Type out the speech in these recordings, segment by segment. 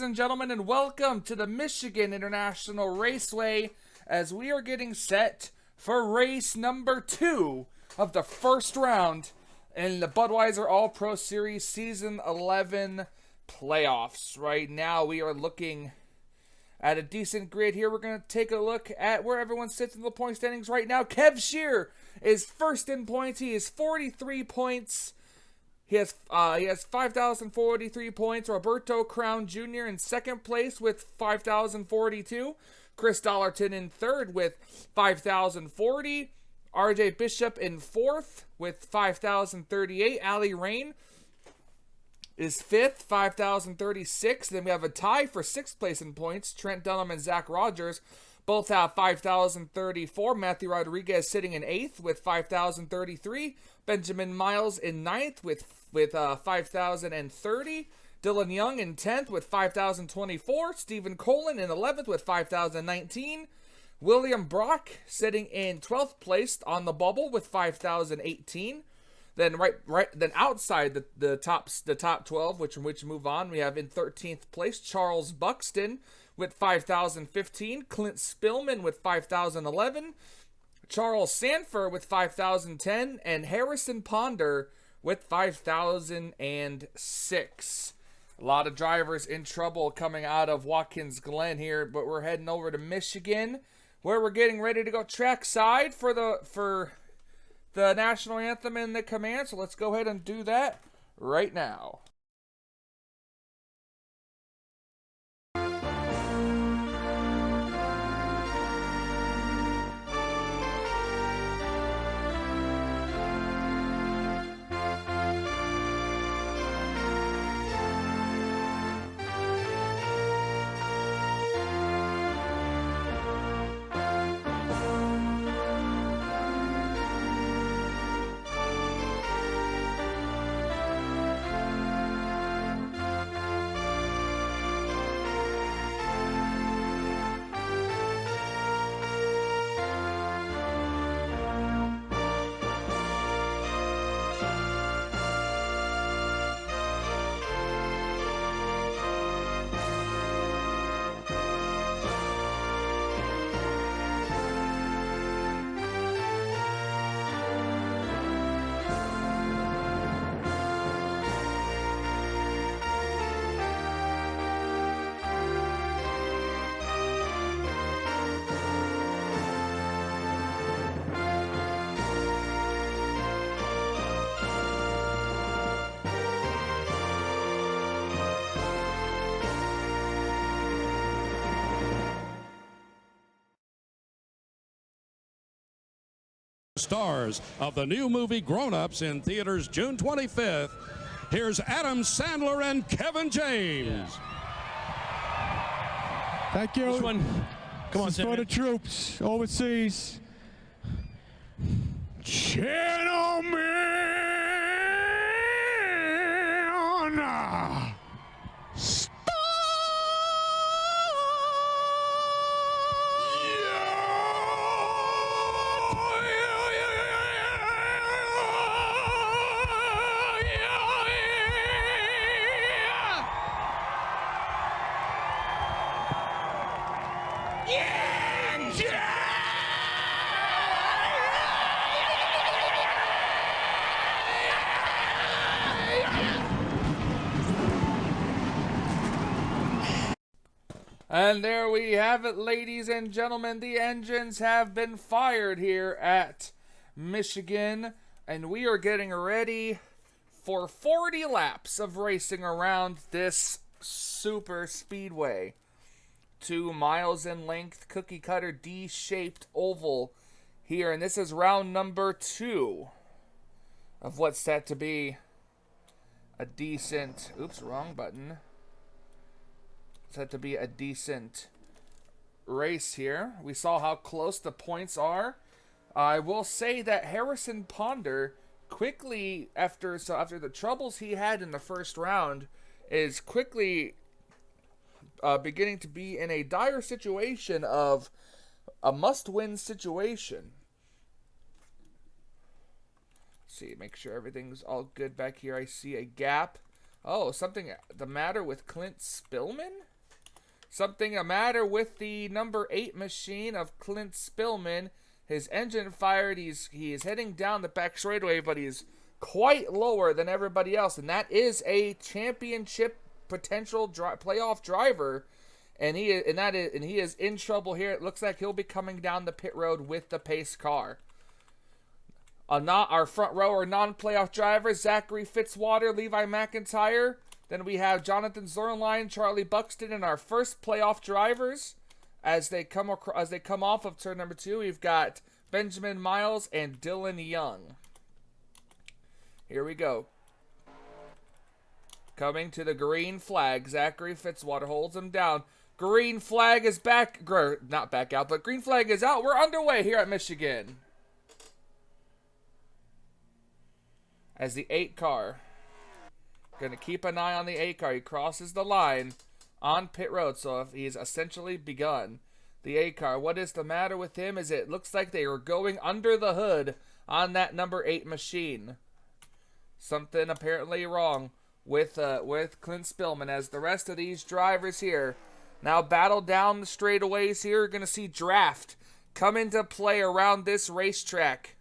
and gentlemen, and welcome to the Michigan International Raceway as we are getting set for race number 2 of the first round in the Budweiser All-Pro Series Season 11 playoffs. Right now, we are looking at a decent grid here. We're going to take a look at where everyone sits in the point standings right now. Kev Shear is first in points. He is 43 points. He has 5,043 points. Roberto Crown Jr. in second place with 5,042. Chris Dollarton in third with 5,040. RJ Bishop in fourth with 5,038. Ali Rain is fifth, 5,036. Then we have a tie for sixth place in points. Trent Dunham and Zach Rogers both have 5,034. Matthew Rodriguez sitting in eighth with 5,033. Benjamin Miles in ninth with 5,030. Dylan Young in 10th with 5,024. Stephen Colin in 11th with 5,019. William Brock sitting in 12th place on the bubble with 5,018. Then then outside the top 12, which move on, we have in 13th place Charles Buxton with 5,015. Clint Spillman with 5,011. Charles Sanford with 5,010, and Harrison Ponder with 5,006. A lot of drivers in trouble coming out of Watkins Glen here, but we're heading over to Michigan, where we're getting ready to go trackside for the national anthem and the command. So let's go ahead and do that right now. Stars of the new movie Grown Ups in theaters June 25th. Here's Adam Sandler and Kevin James. Thank you. Which one? Come on, this is for the troops overseas. Gentlemen, And there we have it, ladies and gentlemen. The engines have been fired here at Michigan, and we are getting ready for 40 laps of racing around this super speedway. 2 miles in length, cookie cutter D-shaped oval here, and this is round number 2 of what's set to be a decent, oops, wrong button. Set to be a decent race here. We saw how close the points are. I will say that Harrison Ponder quickly, after the troubles he had in the first round, is quickly beginning to be in a dire situation of a must-win situation. Let's see, make sure everything's all good back here. I see a gap. Oh, something the matter with Clint Spillman? something the matter with the number 8 machine of Clint Spillman. His engine fired. He is heading down the back straightaway, but he's quite lower than everybody else, and that is a championship potential playoff driver, and he is in trouble here. It looks like he'll be coming down the pit road with the pace car. Not our front row are non-playoff drivers: Zachary Fitzwater, Levi McIntyre. Then we have Jonathan Zornline, Charlie Buxton, and our first playoff drivers as they come off of turn number 2. We've got Benjamin Miles and Dylan Young. Here we go. Coming to the green flag. Zachary Fitzwater holds him down. Green flag is back. Not back out, but green flag is out. We're underway here at Michigan. As the 8 car. Going to keep an eye on the 8 car. He crosses the line on pit road, so if he's essentially begun. The 8 car. What is the matter with him is it looks like they were going under the hood on that number 8 machine. Something apparently wrong with Clint Spillman, as the rest of these drivers here now battle down the straightaways here. You're going to see draft come into play around this racetrack.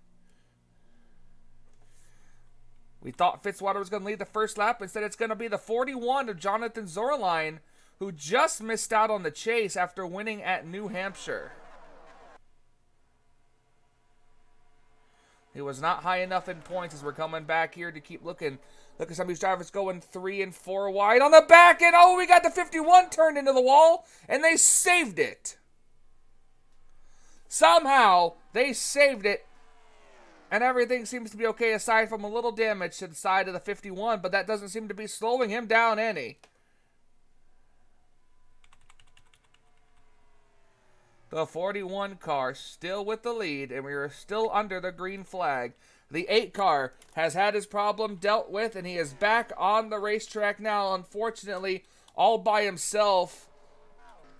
We thought Fitzwater was going to lead the first lap. Instead, it's going to be the 41 of Jonathan Zornline, who just missed out on the chase after winning at New Hampshire. He was not high enough in points as we're coming back here to keep looking. Look at some of these drivers going 3 and 4 wide on the back end. Oh, we got the 51 turned into the wall, and they saved it. Somehow, they saved it, and everything seems to be okay aside from a little damage to the side of the 51, but that doesn't seem to be slowing him down any. The 41 car still with the lead, and we are still under the green flag. The 8 car has had his problem dealt with, and he is back on the racetrack now, unfortunately, all by himself.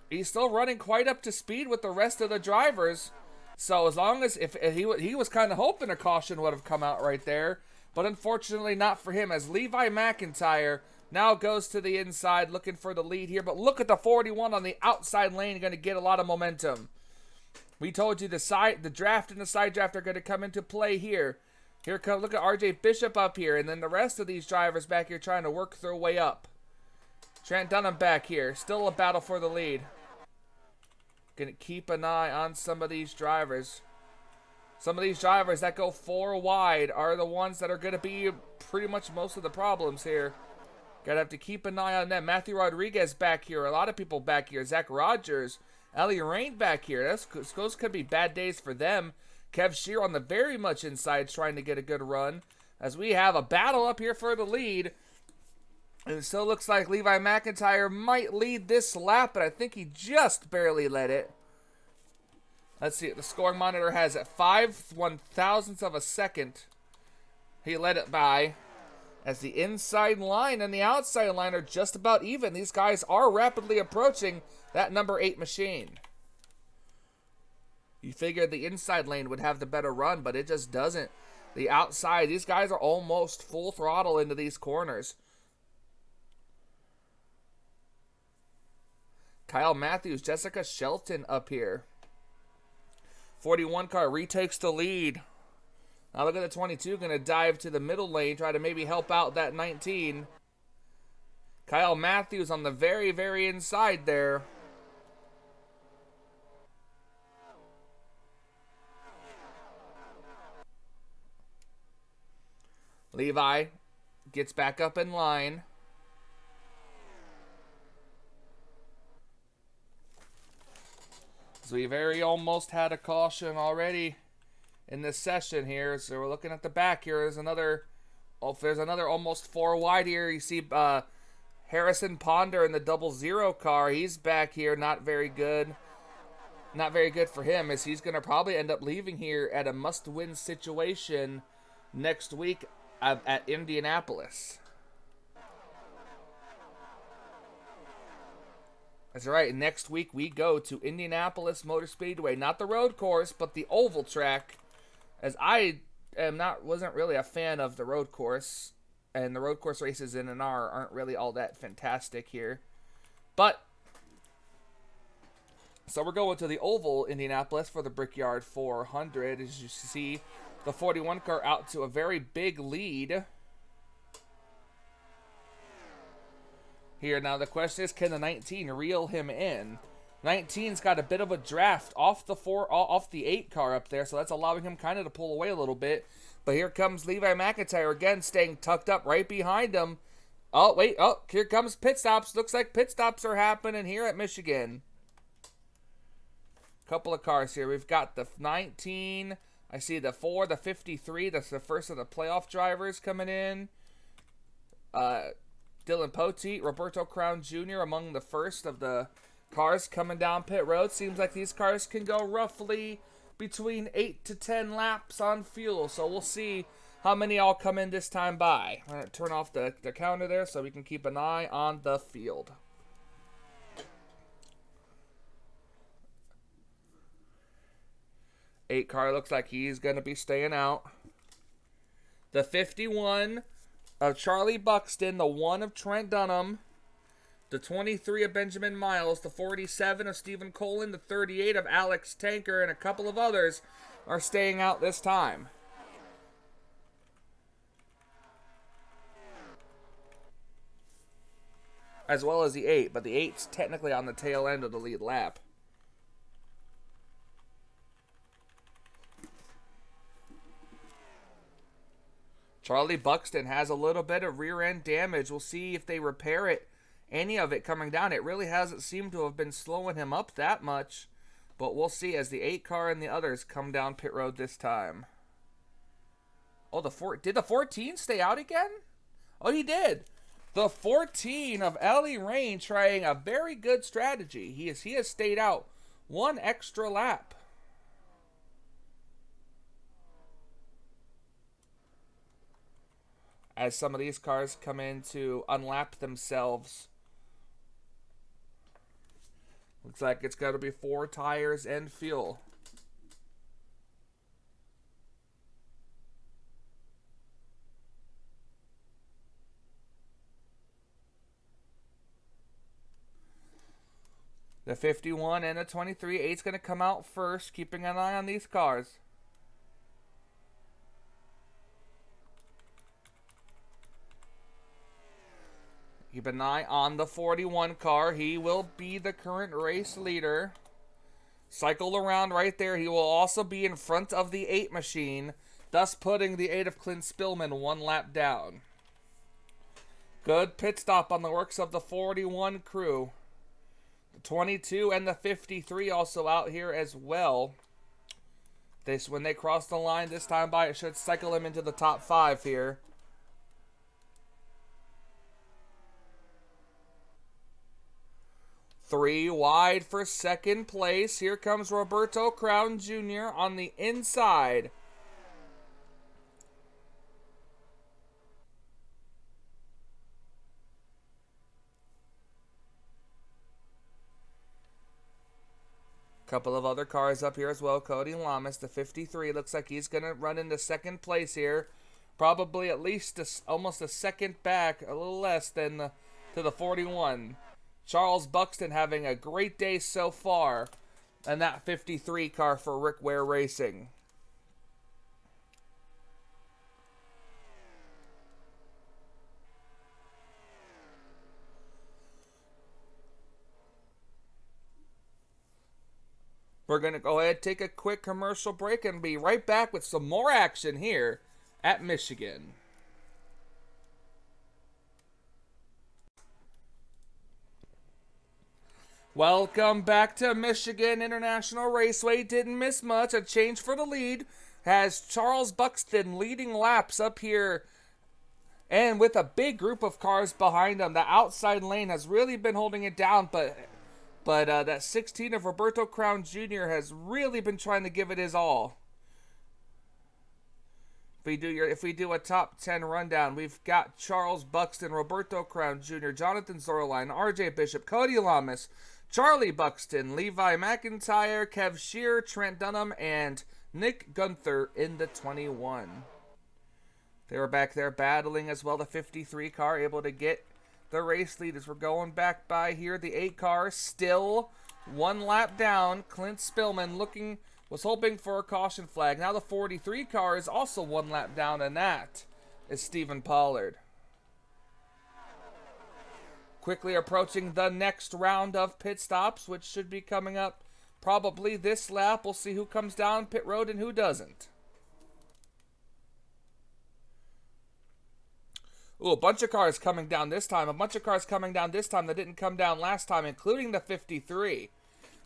He's still running quite up to speed with the rest of the drivers. So as long as, if he was kind of hoping a caution would have come out right there, but unfortunately not for him, as Levi McIntyre now goes to the inside looking for the lead here. But look at the 41 on the outside lane, going to get a lot of momentum. We told you the draft and the side draft are going to come into play here. Look at RJ Bishop up here, and then the rest of these drivers back here trying to work their way up. Trent Dunham back here, still a battle for the lead. Gonna keep an eye on some of these drivers. Some of these drivers that go 4 wide are the ones that are gonna be pretty much most of the problems here. Gotta have to keep an eye on them. Matthew Rodriguez back here. A lot of people back here. Zach Rogers. Ellie Rain back here. Those could be bad days for them. Kev Shear on the very much inside trying to get a good run. As we have a battle up here for the lead. And it still looks like Levi McIntyre might lead this lap, but I think he just barely led it. Let's see. The scoring monitor has at 5/1000ths of a second. He led it by. As the inside line and the outside line are just about even. These guys are rapidly approaching that number 8 machine. You figured the inside lane would have the better run, but it just doesn't. The outside, these guys are almost full throttle into these corners. Kyle Matthews, Jessica Shelton up here. 41 car retakes the lead. Now look at the 22, going to dive to the middle lane, try to maybe help out that 19. Kyle Matthews on the very, very inside there. Levi gets back up in line. So we very almost had a caution already in this session here. So we're looking at the back here. There's another almost 4 wide here. You see Harrison Ponder in the 00 car. He's back here, not very good. Not very good for him, as he's going to probably end up leaving here at a must-win situation next week at Indianapolis. That's right. Next week we go to Indianapolis Motor Speedway, not the road course, but the oval track. As I wasn't really a fan of the road course, and the road course races in NR aren't really all that fantastic here. But So we're going to the Oval, Indianapolis, for the Brickyard 400. As you see, the 41 car out to a very big lead. Here, now the question is, can the 19 reel him in? 19's got a bit of a draft off the 8 car up there, so that's allowing him kind of to pull away a little bit. But here comes Levi McIntyre again, staying tucked up right behind him. Oh, wait, oh, here comes pit stops. Looks like pit stops are happening here at Michigan. Couple of cars here. We've got the 19. I see the 4, the 53. That's the first of the playoff drivers coming in. Dylan Poteet, Roberto Crown Jr. among the first of the cars coming down pit road. Seems like these cars can go roughly between 8 to 10 laps on fuel. So we'll see how many all come in this time by. I'm going to turn off the counter there so we can keep an eye on the field. Eight car looks like he's going to be staying out. The 51 of Charlie Buxton, the 1 of Trent Dunham, the 23 of Benjamin Miles, the 47 of Stephen Colin, the 38 of Alex Tanker, and a couple of others are staying out this time. As well as the 8, but the 8's technically on the tail end of the lead lap. Charlie Buxton has a little bit of rear end damage. We'll see if they repair it. Any of it coming down. It really hasn't seemed to have been slowing him up that much. But we'll see as the 8 car and the others come down pit road this time. Oh, did the 14 stay out again? Oh, he did. The 14 of Ellie Rain trying a very good strategy. He has stayed out 1 extra lap. As some of these cars come in to unlap themselves. Looks like it's got to be 4 tires and fuel. The 51 and the 23. 8's going to come out first, keeping an eye on these cars. Keep an eye on the 41 car. He will be the current race leader. Cycle around right there. He will also be in front of the 8 machine, thus putting the 8 of Clint Spillman 1 lap down. Good pit stop on the works of the 41 crew. The 22 and the 53 also out here as well. When they cross the line this time by, it should cycle him into the top 5 here. Three wide for second place. Here comes Roberto Crown Jr. on the inside. Couple of other cars up here as well. Cody Lamas, the 53, looks like he's going to run into second place here. Probably at least almost a second back, a little less than to the 41. Charles Buxton having a great day so far. And that 53 car for Rick Ware Racing. We're going to go ahead, take a quick commercial break, and be right back with some more action here at Michigan. Welcome back to Michigan International Raceway. Didn't miss much. A change for the lead has Charles Buxton leading laps up here, and with a big group of cars behind him. The outside lane has really been holding it down, but that 16 of Roberto Crown Jr. has really been trying to give it his all. If we do a top 10 rundown, we've got Charles Buxton, Roberto Crown Jr., Jonathan Zorline, RJ Bishop, Cody Lamas, Charlie Buxton, Levi McIntyre, Kev Shear, Trent Dunham, and Nick Gunther in the 21. They were back there battling as well. The 53 car able to get the race lead as we're going back by here. The 8 car still 1 lap down. Clint Spillman was hoping for a caution flag. Now the 43 car is also 1 lap down, and that is Stephen Pollard. Quickly approaching the next round of pit stops, which should be coming up probably this lap. We'll see who comes down pit road and who doesn't. Ooh, a bunch of cars coming down this time. A bunch of cars coming down this time that didn't come down last time, including the 53.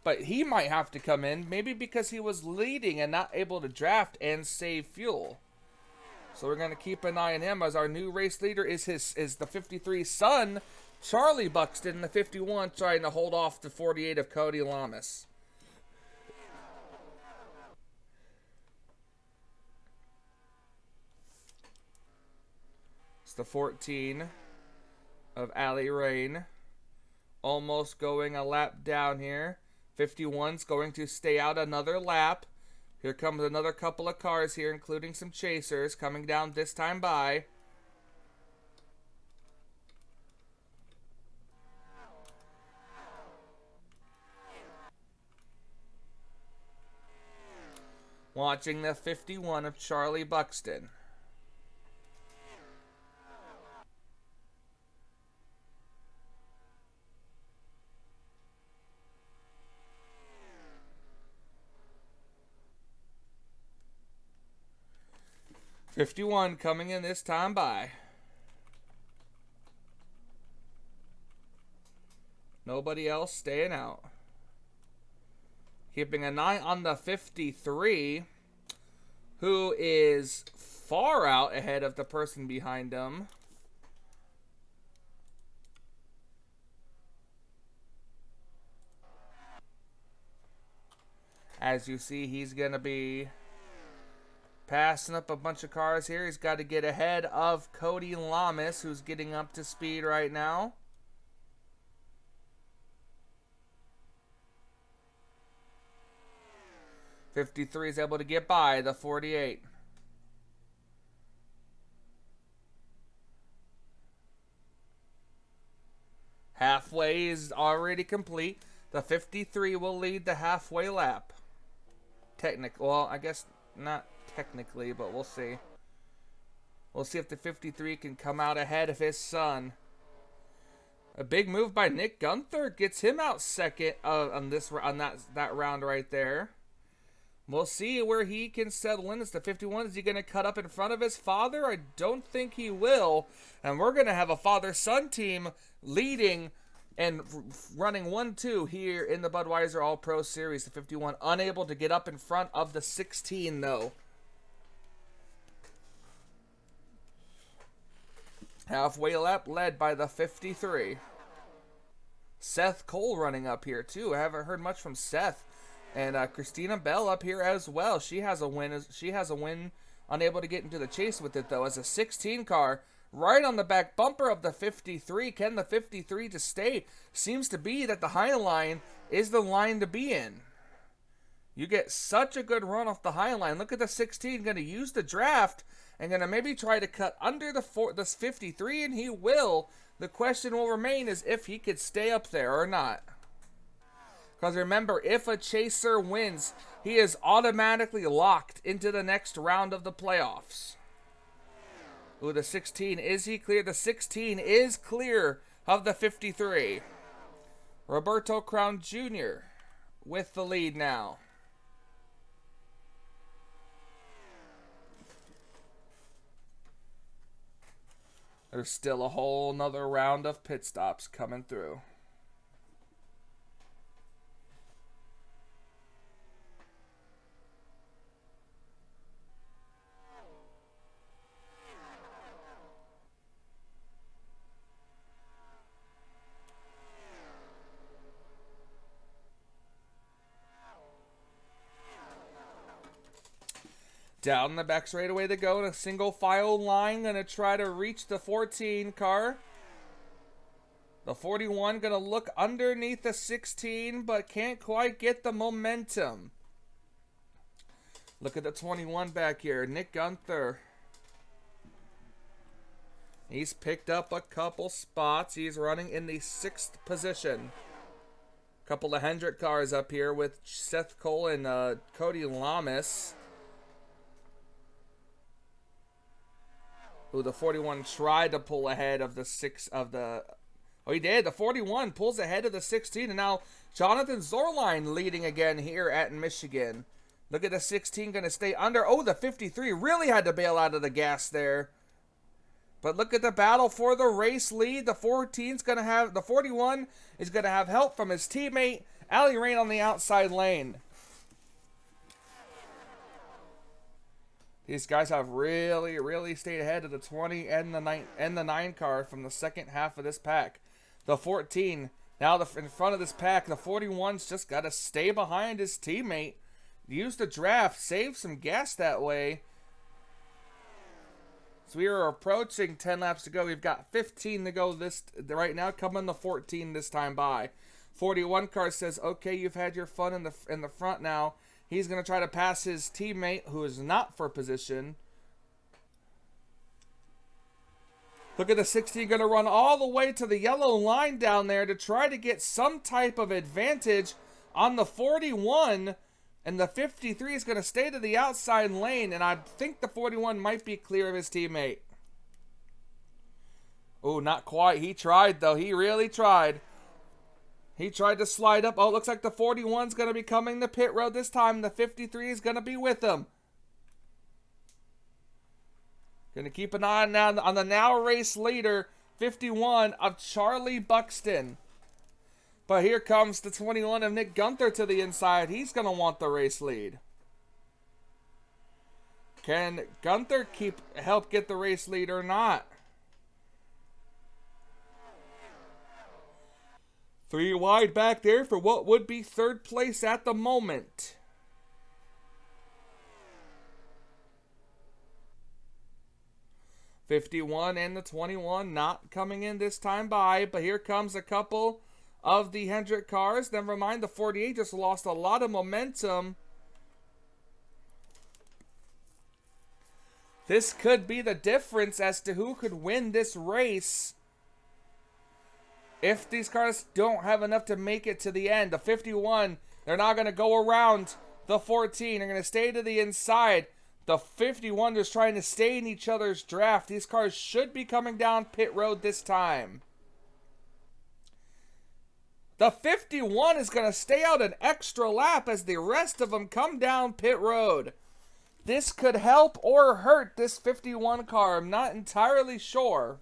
But he might have to come in, maybe because he was leading and not able to draft and save fuel. So we're going to keep an eye on him, as our new race leader is the 53's son, Charlie Buxton, in the 51, trying to hold off the 48 of Cody Lamas. It's the 14 of Allie Rain. Almost going a lap down here. 51's going to stay out another lap. Here comes another couple of cars here, including some chasers coming down this time by. Watching the 51 of Charlie Buxton. '51 coming in this time by. Nobody else staying out. Keeping an eye on the 53, who is far out ahead of the person behind him. As you see, he's going to be passing up a bunch of cars here. He's got to get ahead of Cody Lamas, who's getting up to speed right now. '53 is able to get by the 48. Halfway is already complete. The 53 will lead the halfway lap. Well, I guess not technically, but we'll see. We'll see if the 53 can come out ahead of his son. A big move by Nick Gunther gets him out second on that round right there. We'll see where he can settle in. It's the 51. Is he going to cut up in front of his father? I don't think he will. And we're going to have a father-son team leading and running 1-2 here in the Budweiser All-Pro Series. The 51 unable to get up in front of the 16, though. Halfway lap led by the 53. Seth Cole running up here, too. I haven't heard much from Seth. And Christina Bell up here as well. She has a win. Unable to get into the chase with it, though, as a 16 car right on the back bumper of the 53. Can the 53 to stay? Seems to be that the High Line is the line to be in. You get such a good run off the High Line. Look at the 16 going to use the draft and going to maybe try to cut under the 53, and he will. The question will remain is if he could stay up there or not. Because remember, if a chaser wins, he is automatically locked into the next round of the playoffs. Ooh, the 16, is he clear? The 16 is clear of the 53. Roberto Crown Jr. with the lead now. There's still a whole nother round of pit stops coming through. Down the back straightaway they go in a single file line. Going to try to reach the 14 car. The 41 going to look underneath the 16, but can't quite get the momentum. Look at the 21 back here. Nick Gunther. He's picked up a couple spots. He's running in the 6th position. Couple of Hendrick cars up here with Seth Cole and Cody Lamas. Who the 41 tried to pull ahead of the oh, he did. The 41 pulls ahead of the 16, and now Jonathan Zorline leading again here at Michigan. Look at the 16 going to stay under. Oh, the 53 really had to bail out of the gas there. But look at the battle for the race lead. The 14's going to have, the 41 is going to have help from his teammate, Ali Rain on the outside lane. These guys have really stayed ahead of the 20 and the 9 car from the second half of this pack. The 14 now in front of this pack. The 41's just got to stay behind his teammate. Use the draft, save some gas that way. So we are approaching 10 laps to go. We've got 15 to go right now. Coming the 14 this time by. 41 car says, "Okay, you've had your fun in the front now." He's going to try to pass his teammate, who is not for position. Look at the 16 going to run all the way to the yellow line down there to try to get some type of advantage on the 41. And the 53 is going to stay to the outside lane. And I think the 41 might be clear of his teammate. Oh, not quite. He tried, though. He really tried. He tried to slide up. Oh, it looks like the 41's going to be coming to pit road this time. The 53 is going to be with him. Going to keep an eye now on the now race leader, 51 of Charlie Buxton. But here comes the 21 of Nick Gunther to the inside. He's going to want the race lead. Can Gunther help get the race lead or not? 3 wide back there for what would be third place at the moment. '51 and the 21 not coming in this time by, but here comes a couple of the Hendrick cars. Never mind, the 48 just lost a lot of momentum. This could be the difference as to who could win this race. If these cars don't have enough to make it to the end, the 51, they're not going to go around the 14. They're going to stay to the inside. The 51 is trying to stay in each other's draft. These cars should be coming down pit road this time. The 51 is going to stay out an extra lap as the rest of them come down pit road. This could help or hurt this 51 car. I'm not entirely sure.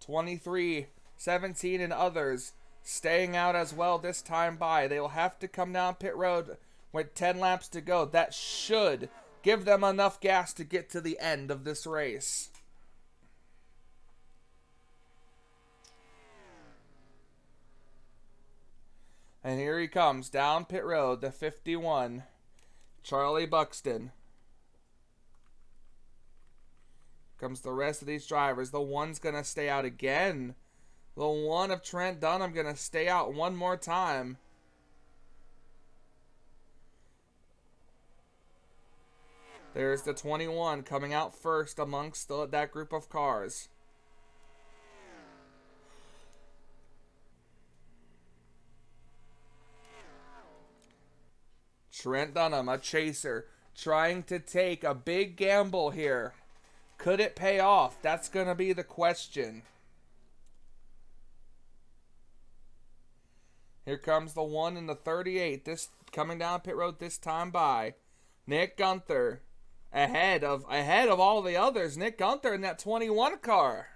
'23, '17, and others staying out as well this time by. They will have to come down pit road with 10 laps to go. That should give them enough gas to get to the end of this race. And here he comes down pit road, the 51, Charlie Buxton. Comes the rest of these drivers. The one's going to stay out again. The one of Trent Dunham going to stay out one more time. There's the 21 coming out first amongst that group of cars. Trent Dunham, a chaser, trying to take a big gamble here. Could it pay off? That's going to be the question. Here comes the 1 in the 38. This coming down pit road this time by Nick Gunther. Ahead of all the others. Nick Gunther in that 21 car.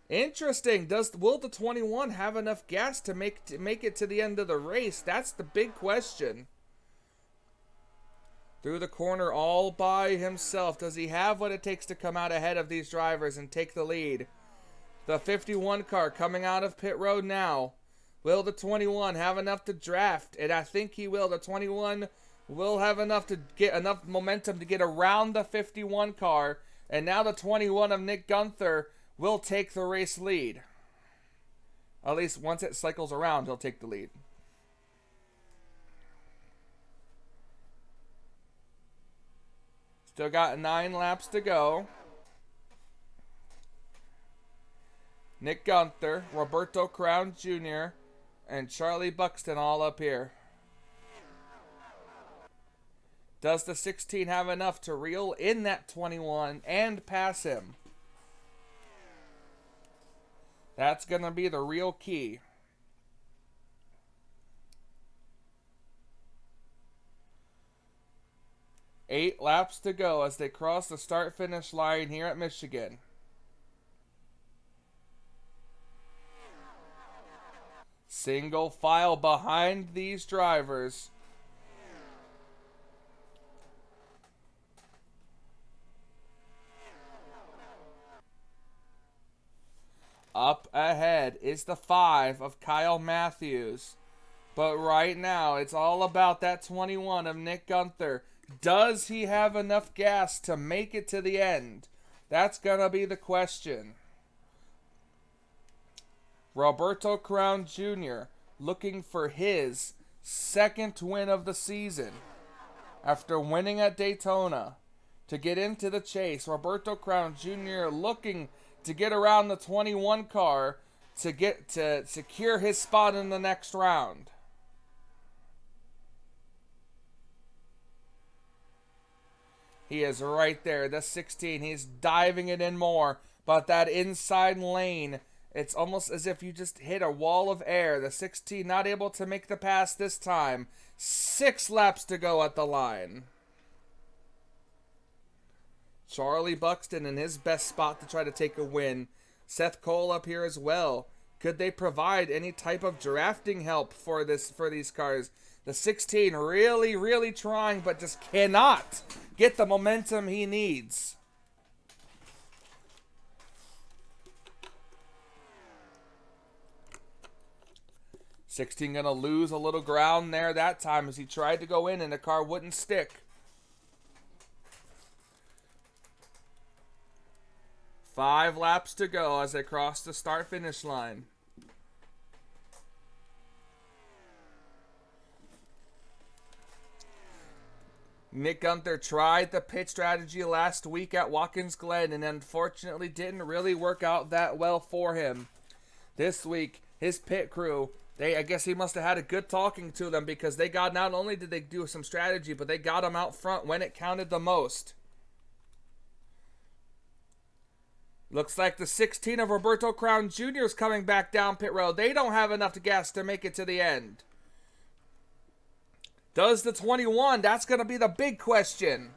Interesting. Will the 21 have enough gas to make it to the end of the race? That's the big question. Through the corner all by himself. Does he have what it takes to come out ahead of these drivers and take the lead? The 51 car coming out of pit road now. Will the 21 have enough to draft? And I think he will. The 21 will have enough to get enough momentum to get around the 51 car. And now the 21 of Nick Gunther will take the race lead. At least once it cycles around, he'll take the lead. Still got 9 laps to go. Nick Gunther, Roberto Crown Jr., and Charlie Buxton all up here. Does the 16 have enough to reel in that 21 and pass him? That's going to be the real key. Eight laps to go as they cross the start-finish line here at Michigan. Single file behind these drivers. Up ahead is the 5 of Kyle Matthews. But right now, it's all about that 21 of Nick Gunther. Does he have enough gas to make it to the end? That's going to be the question. Roberto Crown Jr. looking for his second win of the season. After winning at Daytona to get into the chase, Roberto Crown Jr. looking to get around the 21 car to secure his spot in the next round. He is right there, the 16. He's diving it in more, but that inside lane, it's almost as if you just hit a wall of air. The 16 not able to make the pass this time. 6 laps to go at the line. Charlie Buxton in his best spot to try to take a win. Seth Cole up here as well. Could they provide any type of drafting help for these cars? The 16 really, really trying, but just cannot get the momentum he needs. $16 gonna lose a little ground there that time as he tried to go in and the car wouldn't stick. 5 laps to go as they cross the start-finish line. Nick Gunther tried the pit strategy last week at Watkins Glen and unfortunately didn't really work out that well for him. This week, his pit crew, I guess he must have had a good talking to them because they got, not only did they do some strategy, but they got him out front when it counted the most. Looks like the 16 of Roberto Crown Jr. is coming back down pit road. They don't have enough gas to make it to the end. Does the 21? That's going to be the big question.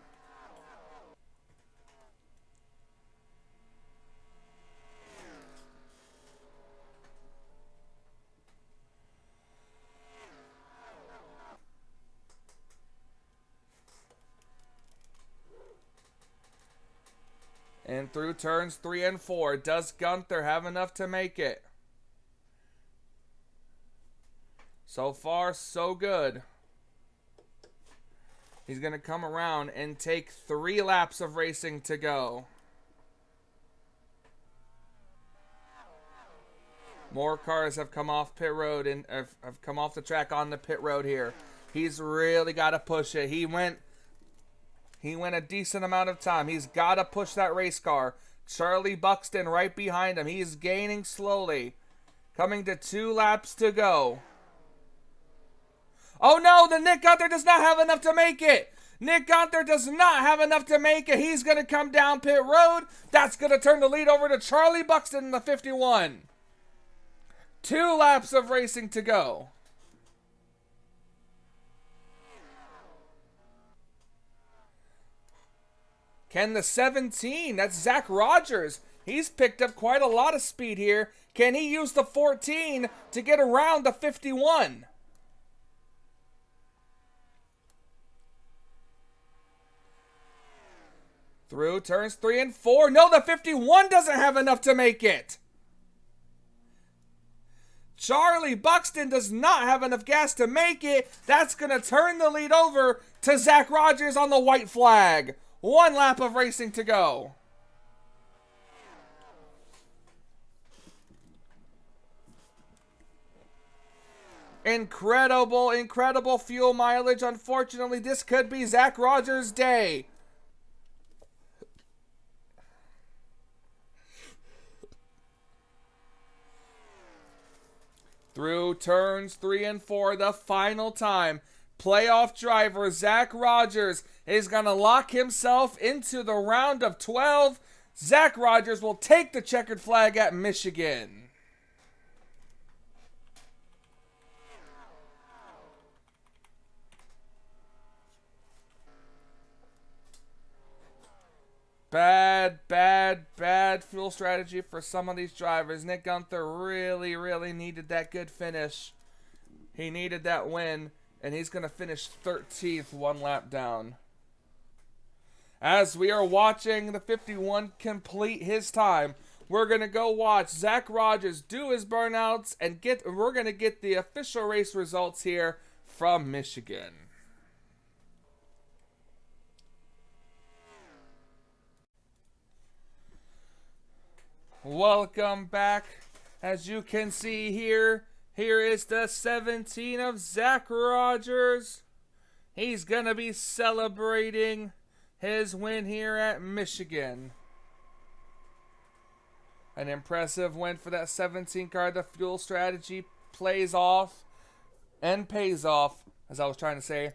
And through turns 3 and 4, does Gunther have enough to make it? So far, so good. He's going to come around and take 3 laps of racing to go. More cars have come off pit road and have come off the track on the pit road here. He's really got to push it. He went a decent amount of time. He's got to push that race car. Charlie Buxton right behind him. He's gaining slowly. Coming to 2 laps to go. Oh no, the Nick Gunther does not have enough to make it. Nick Gunther does not have enough to make it. He's going to come down pit road. That's going to turn the lead over to Charlie Buxton in the 51. 2 laps of racing to go. Can the 17, that's Zach Rogers, he's picked up quite a lot of speed here. Can he use the 14 to get around the 51? Through turns 3 and 4. No, the 51 doesn't have enough to make it. Charlie Buxton does not have enough gas to make it. That's going to turn the lead over to Zach Rogers on the white flag. 1 lap of racing to go. Incredible, incredible fuel mileage. Unfortunately, this could be Zach Rogers' day. Through turns 3 and 4, the final time, playoff driver Zach Rogers is going to lock himself into the round of 12. Zach Rogers will take the checkered flag at Michigan. Bad fuel strategy for some of these drivers. Nick Gunther really needed that good finish. He needed that win, and he's going to finish 13th, one lap down. As we are watching the 51 complete his time, we're going to go watch Zach Rogers do his burnouts, and we're going to get the official race results here from Michigan. Welcome back. As you can see here is the 17 of Zach Rogers. He's going to be celebrating his win here at Michigan. An impressive win for that 17 car. The fuel strategy plays off and pays off, as I was trying to say,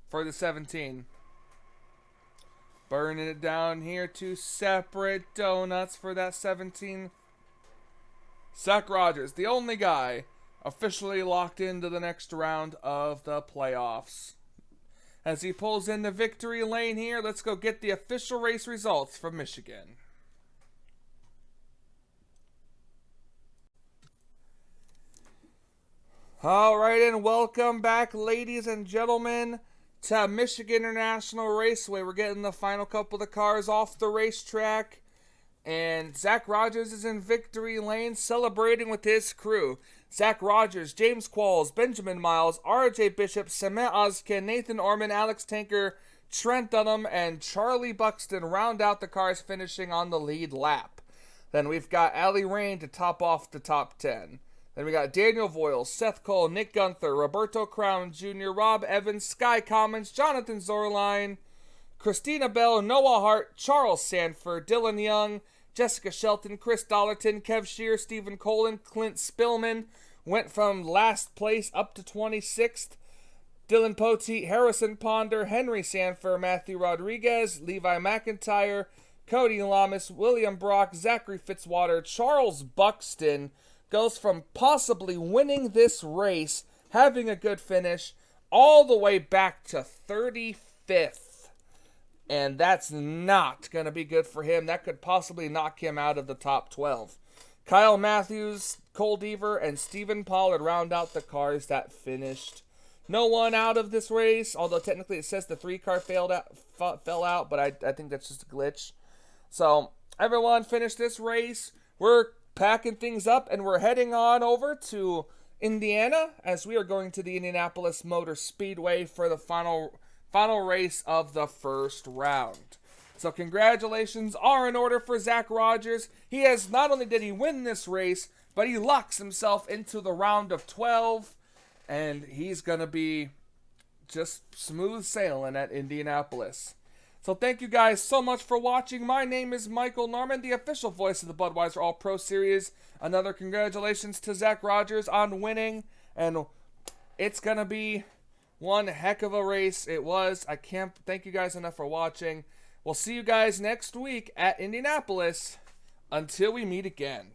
for the 17. Burning it down here, 2 separate donuts for that 17. Zach Rogers, the only guy officially locked into the next round of the playoffs. As he pulls in the victory lane here, let's go get the official race results from Michigan. Alright, and welcome back, ladies and gentlemen, to Michigan International Raceway. We're getting the final couple of the cars off the racetrack, and Zach Rogers is in victory lane celebrating with his crew. Zach Rogers, James Qualls, Benjamin Miles, RJ Bishop, Cement Ozkin, Nathan Orman, Alex Tanker, Trent Dunham, and Charlie Buxton round out the cars, finishing on the lead lap. Then we've got Ali Rain to top off the top 10. Then we got Daniel Voiles, Seth Cole, Nick Gunther, Roberto Crown Jr., Rob Evans, Sky Commons, Jonathan Zorline, Christina Bell, Noah Hart, Charles Sanford, Dylan Young, Jessica Shelton, Chris Dollarton, Kev Shear, Stephen Colin, Clint Spillman went from last place up to 26th. Dylan Poteet, Harrison Ponder, Henry Sanford, Matthew Rodriguez, Levi McIntyre, Cody Lamas, William Brock, Zachary Fitzwater, Charles Buxton goes from possibly winning this race, having a good finish, all the way back to 35th. And that's not going to be good for him. That could possibly knock him out of the top 12. Kyle Matthews, Cole Deaver, and Stephen Pollard round out the cars that finished. No one out of this race, although technically it says the 3-car fell out, but I think that's just a glitch. So, everyone finished this race. We're packing things up, and we're heading on over to Indiana, as we are going to the Indianapolis Motor Speedway for the final race of the first round. So congratulations are in order for Zach Rogers. He has, not only did he win this race, but he locks himself into the round of 12, and he's going to be just smooth sailing at Indianapolis. So thank you guys so much for watching. My name is Michael Norman, the official voice of the Budweiser All-Pro Series. Another congratulations to Zach Rogers on winning, and it's going to be one heck of a race. It was. I can't thank you guys enough for watching. We'll see you guys next week at Indianapolis. Until we meet again.